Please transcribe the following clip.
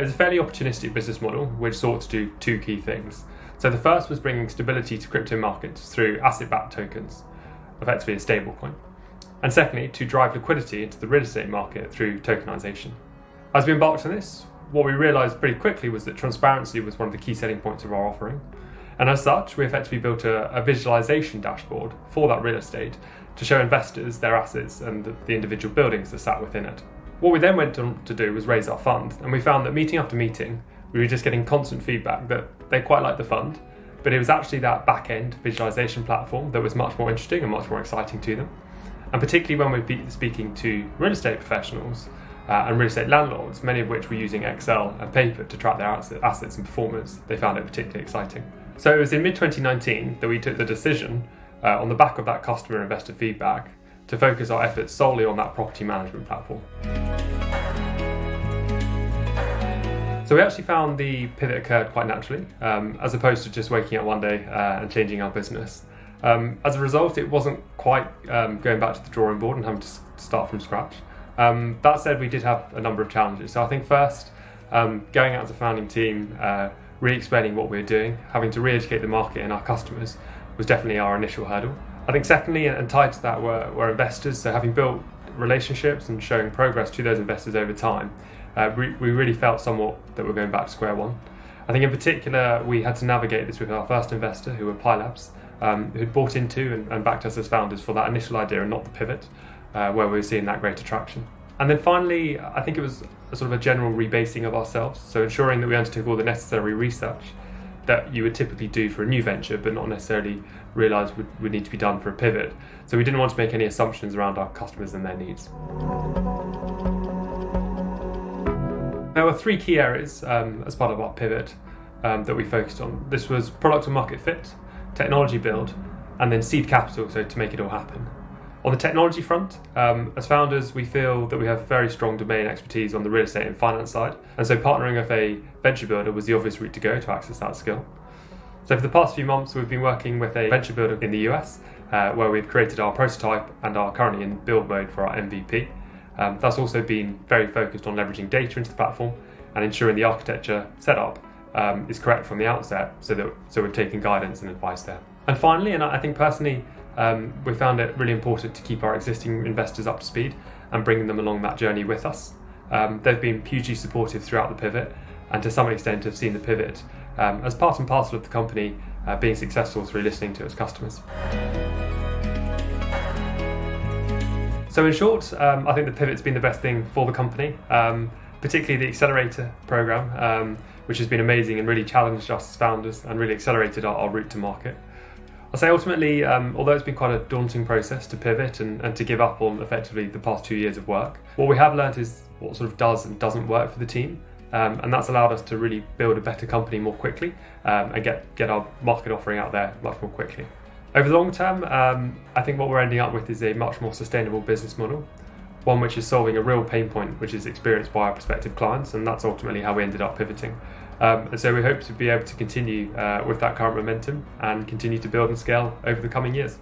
It was a fairly opportunistic business model which sought to do two key things. So the first was bringing stability to crypto markets through asset-backed tokens, effectively a stablecoin. And secondly, to drive liquidity into the real estate market through tokenization. As we embarked on this, what we realised pretty quickly was that transparency was one of the key selling points of our offering. And as such, we effectively built a visualisation dashboard for that real estate to show investors their assets and the individual buildings that sat within it. What we then went on to do was raise our fund, and we found that meeting after meeting, we were just getting constant feedback that they quite liked the fund, but it was actually that back-end visualisation platform that was much more interesting and much more exciting to them. And particularly when we're speaking to real estate professionals and real estate landlords, many of which were using Excel and paper to track their assets and performance, they found it particularly exciting. So it was in mid-2019 that we took the decision, on the back of that customer investor feedback, to focus our efforts solely on that property management platform. So we actually found the pivot occurred quite naturally, as opposed to just waking up one day and changing our business. As a result, it wasn't quite going back to the drawing board and having to start from scratch. That said, we did have a number of challenges. So I think first, going out as a founding team, really explaining what we were doing, having to re-educate the market and our customers was definitely our initial hurdle. I think secondly, and tied to that, were investors. So having built relationships and showing progress to those investors over time, we really felt somewhat that we're going back to square one. I think in particular, we had to navigate this with our first investor, who were Pi Labs, who'd bought into and backed us as founders for that initial idea and not the pivot, where we were seeing that great attraction. And then finally, I think it was a sort of a general rebasing of ourselves, so ensuring that we undertook all the necessary research that you would typically do for a new venture, but not necessarily realise would need to be done for a pivot. So we didn't want to make any assumptions around our customers and their needs. There were three key areas as part of our pivot that we focused on. This was product and market fit, technology build, and then seed capital, so to make it all happen. On the technology front, as founders, we feel that we have very strong domain expertise on the real estate and finance side, and so partnering with a venture builder was the obvious route to go to access that skill. So for the past few months, we've been working with a venture builder in the US, where we've created our prototype and are currently in build mode for our MVP. That's also been very focused on leveraging data into the platform and ensuring the architecture setup is correct from the outset, so we've taken guidance and advice there. And finally, and I think personally, we found it really important to keep our existing investors up to speed and bringing them along that journey with us. They've been hugely supportive throughout the pivot, and to some extent have seen the pivot as part and parcel of the company being successful through listening to its customers. So in short, I think the pivot's been the best thing for the company, particularly the accelerator program, which has been amazing and really challenged us as founders and really accelerated our route to market. I'll say ultimately, although it's been quite a daunting process to pivot and to give up on effectively the past 2 years of work, what we have learned is what sort of does and doesn't work for the team. And that's allowed us to really build a better company more quickly and get our market offering out there much more quickly. Over the long term, I think what we're ending up with is a much more sustainable business model, one which is solving a real pain point which is experienced by our prospective clients, and that's ultimately how we ended up pivoting. And so we hope to be able to continue with that current momentum and continue to build and scale over the coming years.